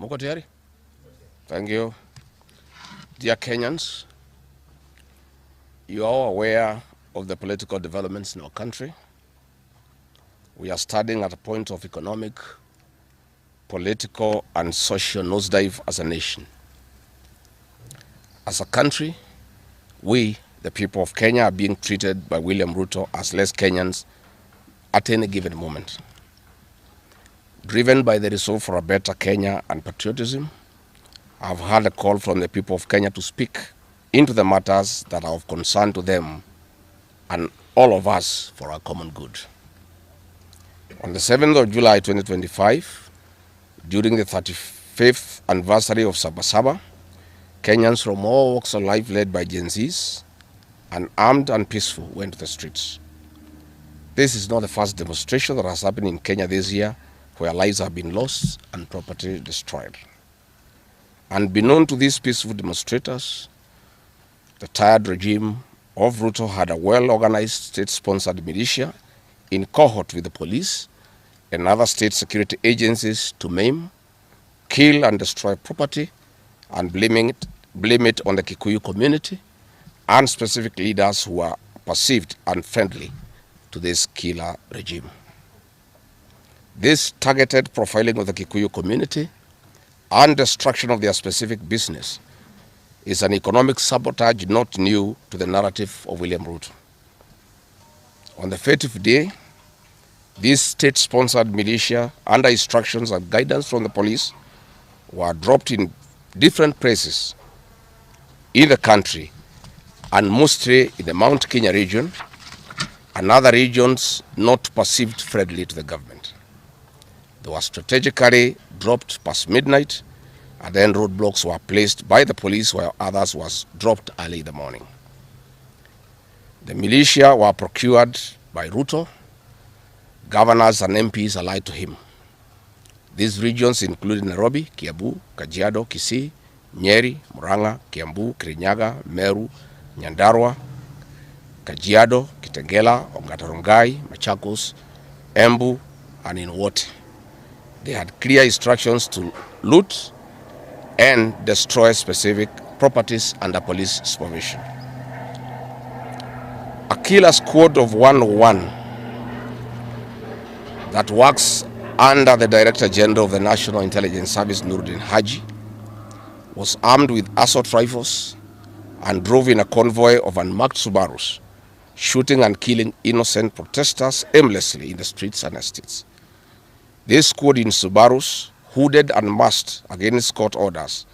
Muko tayari? Thank you. Dear Kenyans, you are all aware of the political developments in our country. We are standing at a point of economic, political, and social nosedive as a nation. As a country, we, the people of Kenya, are being treated by William Ruto as less Kenyans at any given moment. Driven by the resolve for a better Kenya and patriotism, I've had a call from the people of Kenya to speak into the matters that are of concern to them and all of us for our common good. On the 7th of July 2025, during the 35th anniversary of Sabasaba, Kenyans from all walks of life led by Gen Zs, unarmed and peaceful, went to the streets. This is not the first demonstration that has happened in Kenya this year where lives have been lost and property destroyed. Unbeknown to these peaceful demonstrators, the tired regime of Ruto had a well-organized state-sponsored militia in cohort with the police and other state security agencies to maim, kill and destroy property and blame it on the Kikuyu community and specific leaders who are perceived unfriendly to this killer regime. This targeted profiling of the Kikuyu community and destruction of their specific business is an economic sabotage not new to the narrative of William Ruto. On the 30th day, this state-sponsored militia, under instructions and guidance from the police, were dropped in different places in the country, and mostly in the Mount Kenya region and other regions not perceived friendly to the government. They were strategically dropped past midnight, and then roadblocks were placed by the police while others was dropped early in the morning. The militia were procured by Ruto. Governors and MPs allied to him. These regions included Nairobi, Kiambu, Kajiado, Kisii, Nyeri, Murang'a, Kiambu, Kirinyaga, Meru, Nyandarua, Kajiado, Kitengela, Ongata-Rongai, Machakos, Embu, and in Wote. They had clear instructions to loot and destroy specific properties under police supervision. A killer squad of 101 that works under the Director General of the National Intelligence Service, Nuruddin Haji, was armed with assault rifles and drove in a convoy of unmarked Subarus, shooting and killing innocent protesters aimlessly in the streets and estates. This squad in Subarus, hooded and masked against court orders,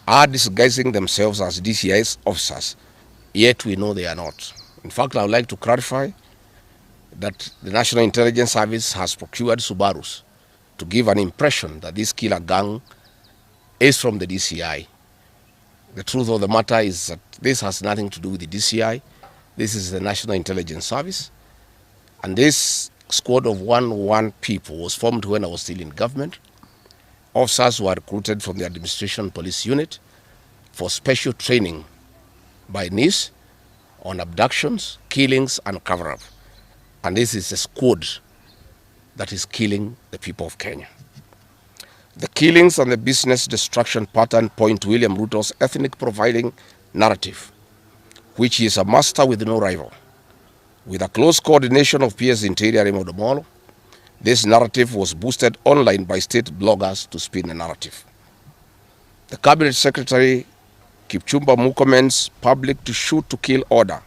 are disguising themselves as DCI's officers, yet we know they are not. In fact, I would like to clarify that the National Intelligence Service has procured Subarus to give an impression that this killer gang is from the DCI. The truth of the matter is that this has nothing to do with the DCI. This is the National Intelligence Service. And this squad of 101 people was formed when I was still in government. Officers were recruited from the Administration Police Unit for special training by NIS on abductions, killings, and cover-up. And this is a squad that is killing the people of Kenya. The killings and the business destruction pattern point to William Ruto's ethnic profiling narrative, which is a master with no rival. With a close coordination of PS Interior Raymond Omolo, this narrative was boosted online by state bloggers to spin the narrative. The Cabinet Secretary Kipchumba Murkomen's public to shoot to kill order,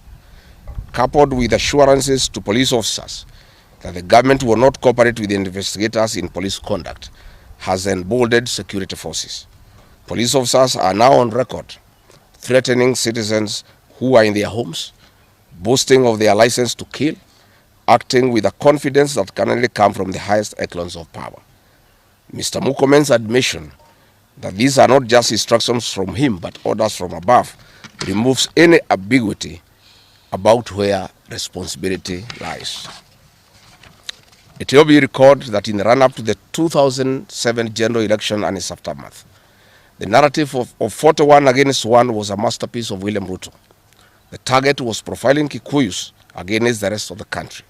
coupled with assurances to police officers that the government will not cooperate with the investigators in police conduct, has emboldened security forces. Police officers are now on record threatening citizens who are in their homes, boasting of their license to kill, acting with a confidence that can only come from the highest echelons of power. Mr. Murkomen's admission that these are not just instructions from him but orders from above removes any ambiguity about where responsibility lies. It will be recalled that in the run-up to the 2007 general election and its aftermath, the narrative of 41 against 1 was a masterpiece of William Ruto. The target was profiling Kikuyus against the rest of the country.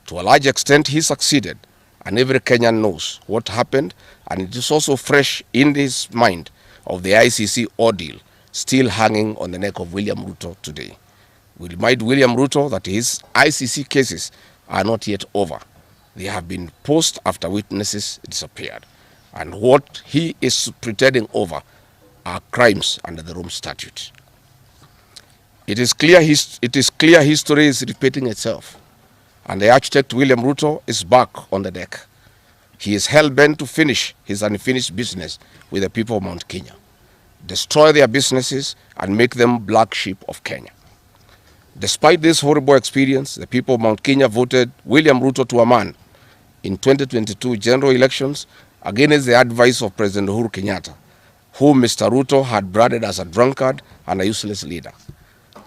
To a large extent, he succeeded, and every Kenyan knows what happened, and it is also fresh in his mind of the ICC ordeal still hanging on the neck of William Ruto today. We remind William Ruto that his ICC cases are not yet over. They have been posed after witnesses disappeared, and what he is pretending over are crimes under the Rome Statute. It is clear history is repeating itself, and the architect William Ruto is back on the deck. He is hell-bent to finish his unfinished business with the people of Mount Kenya, destroy their businesses, and make them black sheep of Kenya. Despite this horrible experience, the people of Mount Kenya voted William Ruto to a man in 2022 general elections against the advice of President Uhuru Kenyatta, whom Mr. Ruto had branded as a drunkard and a useless leader.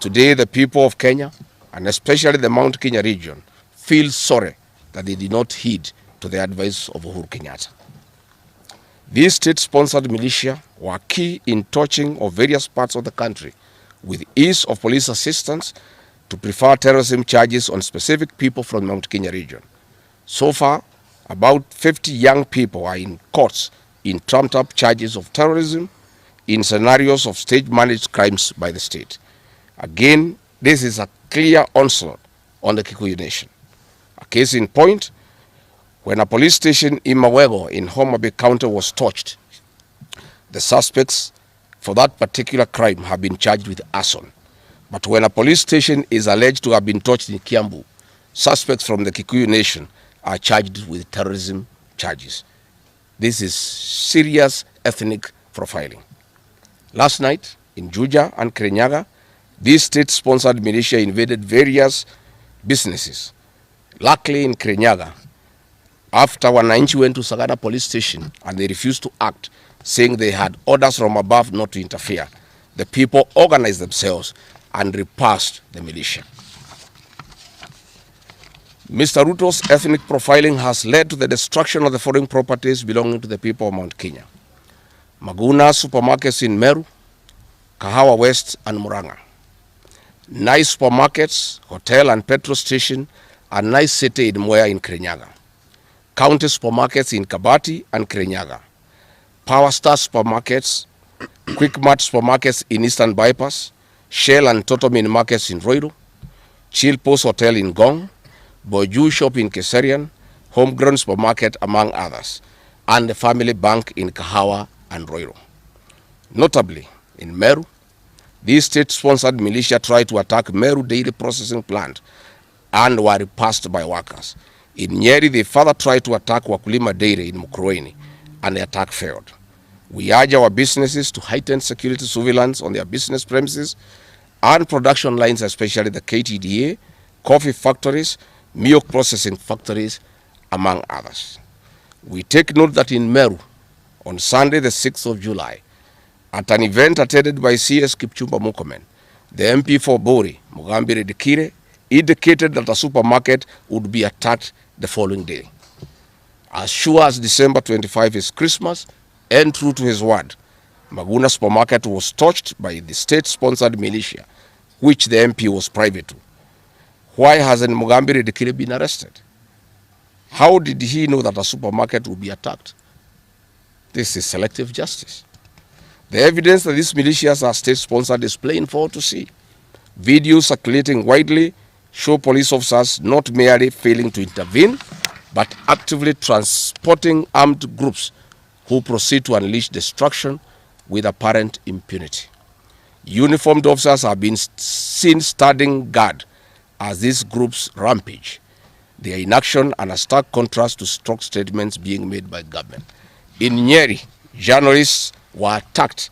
Today, the people of Kenya, and especially the Mount Kenya region, feel sorry that they did not heed to the advice of Uhuru Kenyatta. These state-sponsored militia were key in touching of various parts of the country with ease of police assistance to prefer terrorism charges on specific people from the Mount Kenya region. So far, about 50 young people are in courts in trumped-up charges of terrorism in scenarios of state-managed crimes by the state. Again, this is a clear onslaught on the Kikuyu nation. A case in point, when a police station in Mawego in Homa Bay County was torched, the suspects for that particular crime have been charged with arson. But when a police station is alleged to have been torched in Kiambu, suspects from the Kikuyu nation are charged with terrorism charges. This is serious ethnic profiling. Last night, in Juja and Kirinyaga, these state-sponsored militia invaded various businesses. Luckily, in Kirinyaga, after Wananchi went to Sagada police station and they refused to act, saying they had orders from above not to interfere, the people organized themselves and repulsed the militia. Mr. Ruto's ethnic profiling has led to the destruction of the foreign properties belonging to the people of Mount Kenya. Maguna supermarkets in Meru, Kahawa West and Muranga. Nice supermarkets, hotel and petrol station, and nice city in Mwea in Kirinyaga. County supermarkets in Kabati and Kirinyaga. Power Star supermarkets, Quick Mart supermarkets in Eastern Bypass, Shell and Totomin markets in Roiru, Chill Post Hotel in Gong, Boju Shop in Keserian, Homegrown Supermarket among others, and the Family Bank in Kahawa and Roiru. Notably, in Meru, these state-sponsored militia tried to attack Meru Dairy Processing Plant and were repulsed by workers. In Nyeri, they further tried to attack Wakulima Dairy in Mukurweini, and the attack failed. We urge our businesses to heighten security surveillance on their business premises and production lines, especially the KTDA, coffee factories, milk processing factories, among others. We take note that in Meru, on Sunday the 6th of July, at an event attended by CS Kipchumba Murkomen, the MP for Bori, Mugambire Dikire, indicated that a supermarket would be attacked the following day. As sure as December 25 is Christmas, and true to his word, Maguna supermarket was torched by the state-sponsored militia, which the MP was privy to. Why hasn't Mugambire Dikire been arrested? How did he know that a supermarket would be attacked? This is selective justice. The evidence that these militias are state-sponsored is plain for all to see. Videos circulating widely show police officers not merely failing to intervene, but actively transporting armed groups who proceed to unleash destruction with apparent impunity. Uniformed officers have been seen standing guard as these groups rampage. They are in action and a stark contrast to strong statements being made by government. In Nyeri, journalists were attacked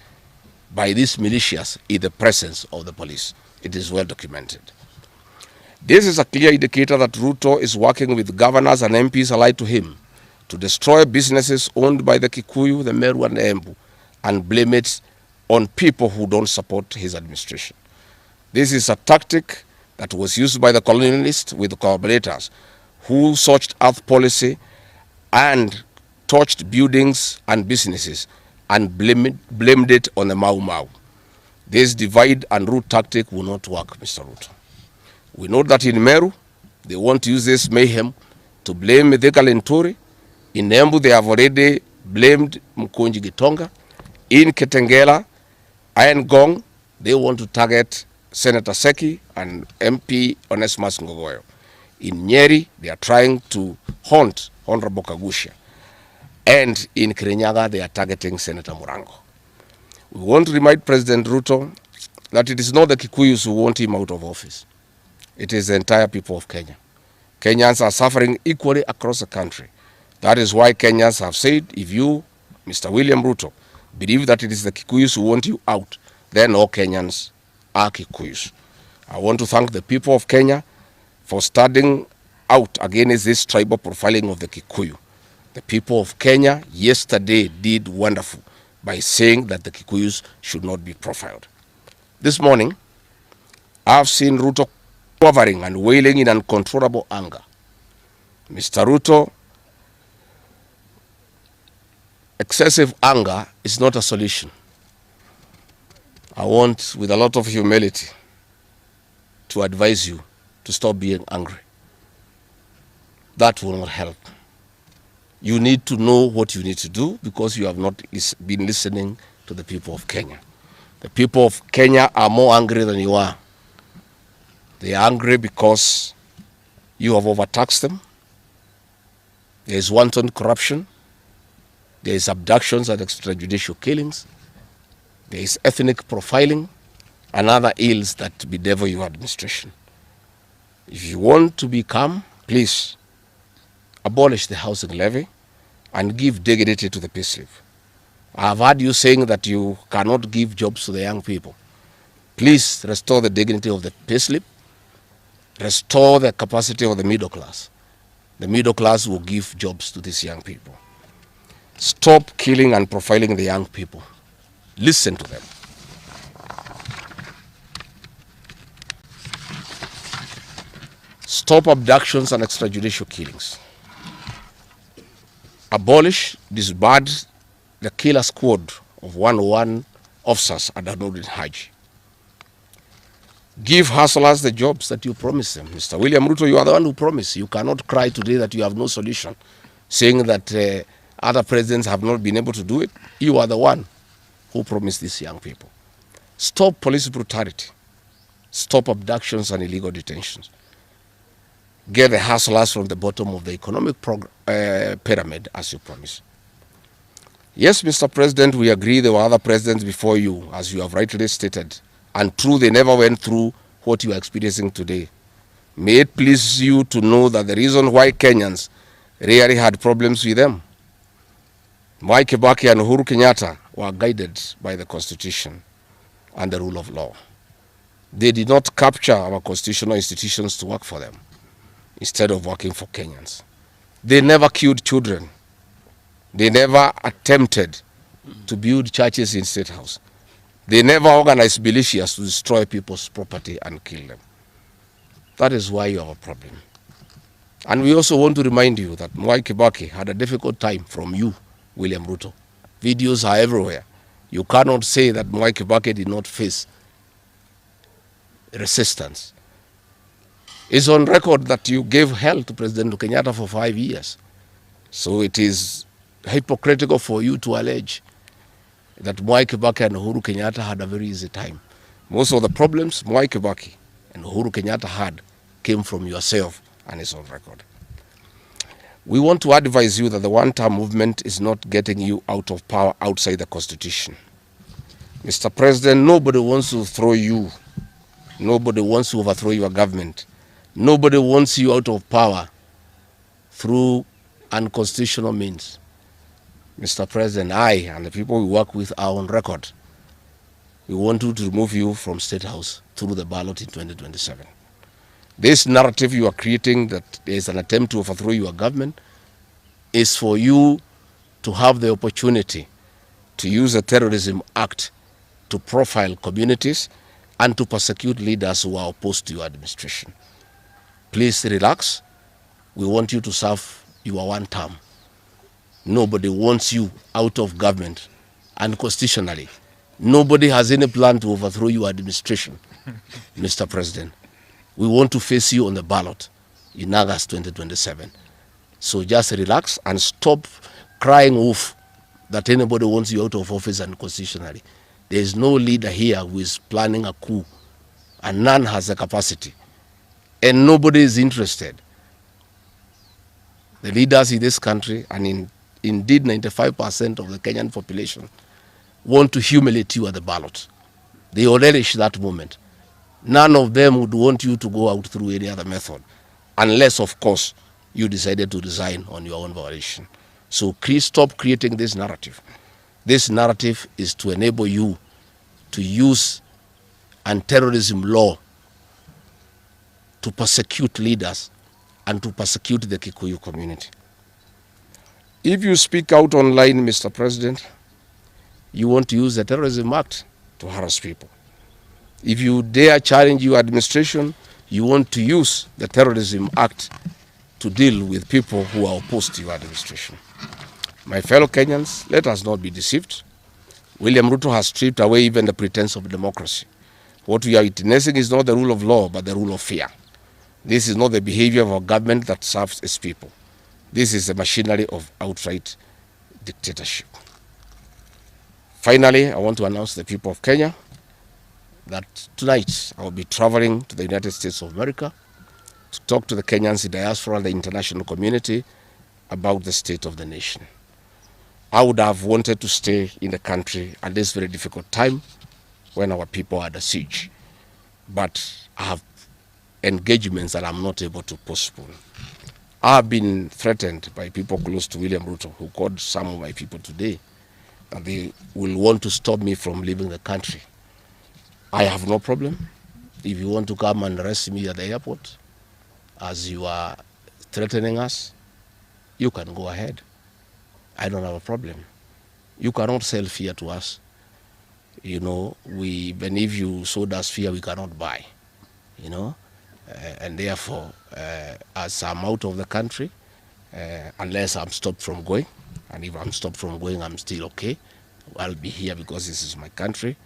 by these militias in the presence of the police. It is well documented. This is a clear indicator that Ruto is working with governors and MPs allied to him to destroy businesses owned by the Kikuyu, the Meru and the Embu, and blame it on people who don't support his administration. This is a tactic that was used by the colonialists with collaborators who searched earth policy and torched buildings and businesses and blamed it on the Mau Mau. This divide and rule tactic will not work, Mr. Ruto. We know that in Meru, they want to use this mayhem to blame Mithika Linturi In Embu, they have already blamed Mkunji Gitonga. In Kitengela, Iron Gong, they want to target Senator Seki and MP Onesmus Ngogoyo. In Nyeri, they are trying to haunt Honorable Kagusha. And in Kirinyaga, they are targeting Senator Murango. We want to remind President Ruto that it is not the Kikuyus who want him out of office. It is the entire people of Kenya. Kenyans are suffering equally across the country. That is why Kenyans have said, if you, Mr. William Ruto, believe that it is the Kikuyus who want you out, then all Kenyans are Kikuyus. I want to thank the people of Kenya for standing out against this tribal profiling of the Kikuyu. The people of Kenya yesterday did wonderful by saying that the Kikuyus should not be profiled. This morning, I've seen Ruto quivering and wailing in uncontrollable anger. Mr. Ruto, excessive anger is not a solution. I want, with a lot of humility, to advise you to stop being angry. That will not help. You need to know what you need to do because you have not been listening to the people of Kenya. The people of Kenya are more angry than you are. They are angry because you have overtaxed them. There is wanton corruption. There is abductions and extrajudicial killings. There is ethnic profiling and other ills that bedevil your administration. If you want to be calm, please abolish the housing levy and give dignity to the payslip. I have heard you saying that you cannot give jobs to the young people. Please restore the dignity of the payslip. Restore the capacity of the middle class. The middle class will give jobs to these young people. Stop killing and profiling the young people. Listen to them. Stop abductions and extrajudicial killings. Abolish, disband the killer squad of 101 officers at Danudin Haji. Give hustlers the jobs that you promised them. Mr. William Ruto, you are the one who promised. You cannot cry today that you have no solution, saying that other presidents have not been able to do it. You are the one who promised these young people. Stop police brutality. Stop abductions and illegal detentions. Get the hustlers from the bottom of the economic pyramid as you promised. Yes, Mr. President, we agree there were other presidents before you, as you have rightly stated, and true, they never went through what you are experiencing today. May it please you to know that the reason why Kenyans rarely had problems with them, Mwai Kibaki and Uhuru Kenyatta were guided by the Constitution and the rule of law. They did not capture our constitutional institutions to work for them, instead of working for Kenyans. They never killed children. They never attempted to build churches in State House. They never organized militias to destroy people's property and kill them. That is why you have a problem. And we also want to remind you that Mwai Kibaki had a difficult time from you, William Ruto. Videos are everywhere. You cannot say that Mwai Kibaki did not face resistance. It's on record that you gave hell to President Kenyatta for 5 years. So it is hypocritical for you to allege that Mwai Kibaki and Uhuru Kenyatta had a very easy time. Most of the problems Mwai Kibaki and Uhuru Kenyatta had came from yourself, and it's on record. We want to advise you that the one-term movement is not getting you out of power outside the Constitution. Mr. President, nobody wants to throw you. Nobody wants to overthrow your government. Nobody wants you out of power through unconstitutional means. Mr. President, I and the people we work with are on record. We want to remove you from State House through the ballot in 2027. This narrative you are creating that there is an attempt to overthrow your government is for you to have the opportunity to use the Terrorism Act to profile communities and to persecute leaders who are opposed to your administration. Please relax. We want you to serve your one term. Nobody wants you out of government. And constitutionally, nobody has any plan to overthrow your administration, Mr. President. We want to face you on the ballot in August 2027. So just relax and stop crying wolf that anybody wants you out of office unconstitutionally. There is no leader here who is planning a coup, and none has the capacity. And nobody is interested. The leaders in this country, and indeed 95% of the Kenyan population, want to humiliate you at the ballot. They will relish that moment. None of them would want you to go out through any other method, unless, of course, you decided to resign on your own volition. So please stop creating this narrative. This narrative is to enable you to use anti-terrorism law to persecute leaders and to persecute the Kikuyu community. If you speak out online, Mr. President, you want to use the Terrorism Act to harass people. If you dare challenge your administration, you want to use the Terrorism Act to deal with people who are opposed to your administration. My fellow Kenyans, let us not be deceived. William Ruto has stripped away even the pretense of democracy. What we are witnessing is not the rule of law, but the rule of fear. This is not the behavior of a government that serves its people. This is the machinery of outright dictatorship. Finally, I want to announce to the people of Kenya that tonight I will be traveling to the United States of America to talk to the Kenyans in diaspora and the international community about the state of the nation. I would have wanted to stay in the country at this very difficult time when our people are under siege, but I have engagements that I'm not able to postpone. I have been threatened by people close to William Ruto, who called some of my people today, that they will want to stop me from leaving the country. I have no problem. If you want to come and arrest me at the airport, as you are threatening us, you can go ahead. I don't have a problem. You cannot sell fear to us. You know, even if you sold us fear, we cannot buy. You know, and therefore, as I'm out of the country, unless I'm stopped from going, and if I'm stopped from going, I'm still okay. I'll be here because this is my country.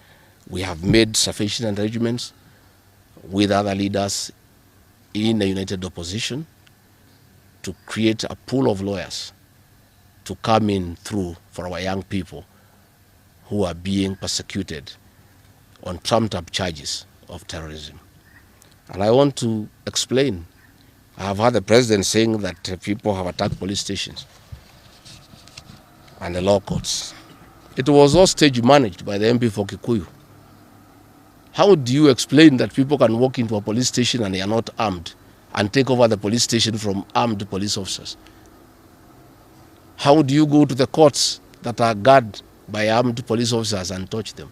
We have made sufficient arrangements with other leaders in the united opposition to create a pool of lawyers to come in through for our young people who are being persecuted on trumped-up charges of terrorism. And I want to explain. I have heard the president saying that people have attacked police stations and the law courts. It was all stage managed by the MP for Kikuyu. How do you explain that people can walk into a police station and they are not armed and take over the police station from armed police officers? How do you go to the courts that are guarded by armed police officers and touch them?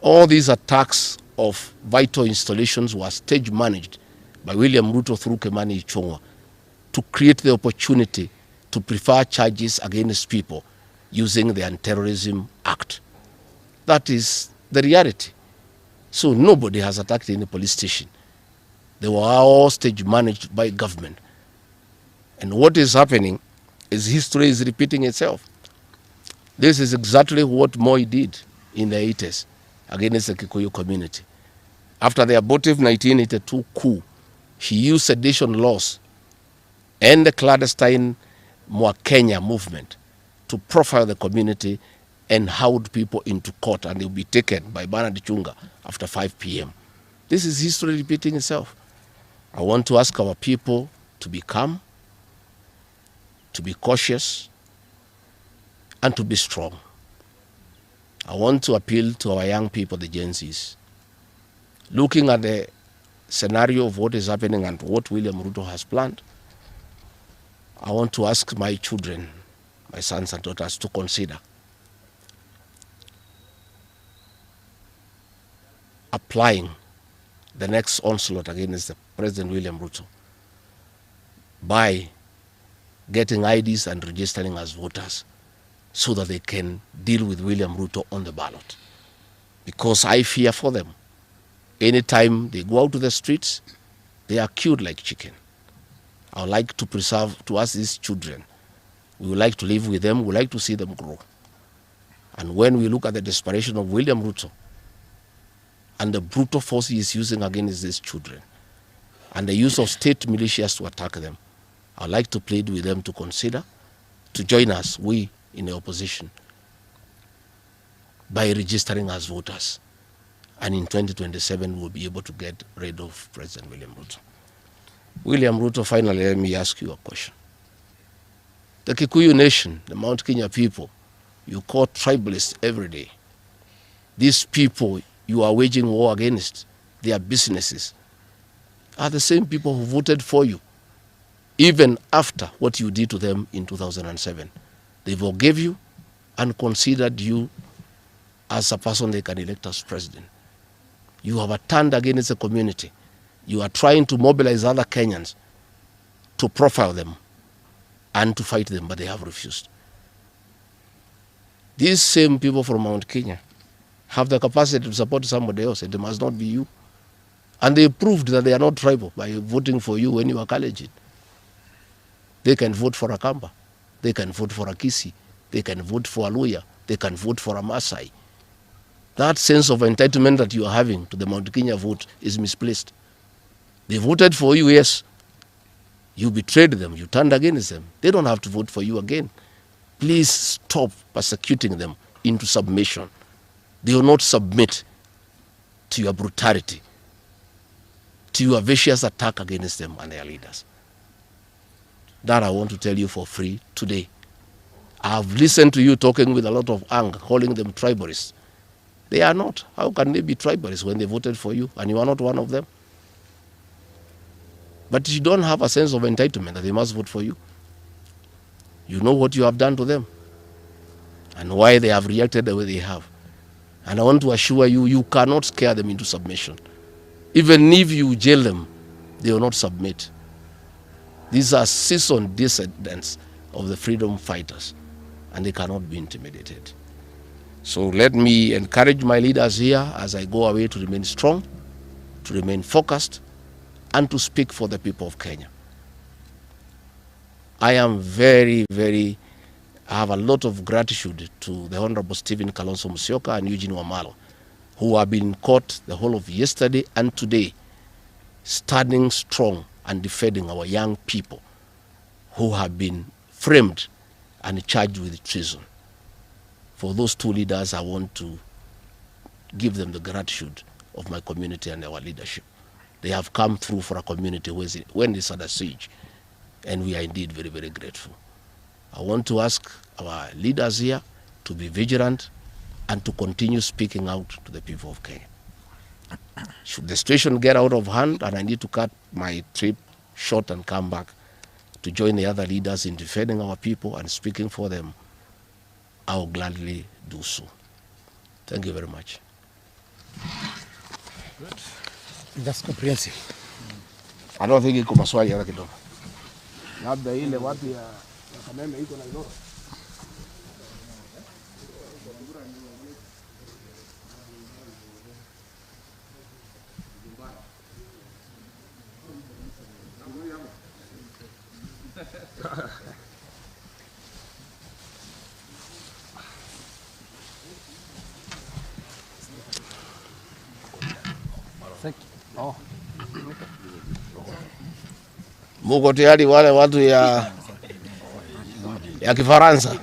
All these attacks of vital installations were stage managed by William Ruto through Kimani Ichung'wa to create the opportunity to prefer charges against people using the Anti-Terrorism Act. That is the reality. So nobody has attacked any police station. They were all stage managed by government. And what is happening is history is repeating itself. This is exactly what Moi did in the 80s against the Kikuyu community. After the abortive 1982 coup, he used sedition laws and the clandestine Mwa Kenya movement to profile the community and hold people into court, and they'll be taken by Bernard Chunga after 5 p.m. This is history repeating itself. I want to ask our people to be calm, to be cautious, and to be strong. I want to appeal to our young people, the Gen Zs. Looking at the scenario of what is happening and what William Ruto has planned, I want to ask my children, my sons and daughters, to consider applying the next onslaught against the President William Ruto by getting IDs and registering as voters so that they can deal with William Ruto on the ballot. Because I fear for them. Anytime they go out to the streets, they are killed like chicken. I would like to preserve to us these children. We would like to live with them. We would like to see them grow. And when we look at the desperation of William Ruto and the brutal force he is using against these children and the use of state militias to attack them, I'd like to plead with them to consider to join us, we in the opposition, by registering as voters. And in 2027, we'll be able to get rid of President William Ruto. William Ruto, finally, let me ask you a question. The Kikuyu nation, the Mount Kenya people, you call tribalists every day. These people you are waging war against, their businesses, are the same people who voted for you, even after what you did to them in 2007. They forgave you and considered you as a person they can elect as president. You have turned against the community. You are trying to mobilize other Kenyans to profile them and to fight them, but they have refused. These same people from Mount Kenya have the capacity to support somebody else. It must not be you. And they proved that they are not tribal by voting for you when you are Kalenjin. They can vote for a Kamba. They can vote for a Kisi. They can vote for a Luya. They can vote for a Maasai. That sense of entitlement that you are having to the Mount Kenya vote is misplaced. They voted for you, yes. You betrayed them. You turned against them. They don't have to vote for you again. Please stop persecuting them into submission. They will not submit to your brutality, to your vicious attack against them and their leaders. That I want to tell you for free today. I have listened to you talking with a lot of anger, calling them tribalists. They are not. How can they be tribalists when they voted for you and you are not one of them? But you don't have a sense of entitlement that they must vote for you. You know what you have done to them and why they have reacted the way they have. And I want to assure you, you cannot scare them into submission. Even if you jail them, they will not submit. These are seasoned descendants of the freedom fighters, and they cannot be intimidated. So let me encourage my leaders here as I go away to remain strong, to remain focused, and to speak for the people of Kenya. I am I have a lot of gratitude to the Honorable Stephen Kalonzo Musyoka and Eugene Wamalwa, who have been in court the whole of yesterday and today, standing strong and defending our young people who have been framed and charged with treason. For those two leaders, I want to give them the gratitude of my community and our leadership. They have come through for a community when it's under siege, and we are indeed very, very grateful. I want to ask our leaders here to be vigilant and to continue speaking out to the people of Kenya. Should the situation get out of hand and I need to cut my trip short and come back to join the other leaders in defending our people and speaking for them, I will gladly do so. Thank you very much. Good. That's comprehensive. I don't think iko maswali hata kidogo. Labda ile watu ya Kameme iko na Iloro. Oh. Muko tayari wale watu ya Kifaransa?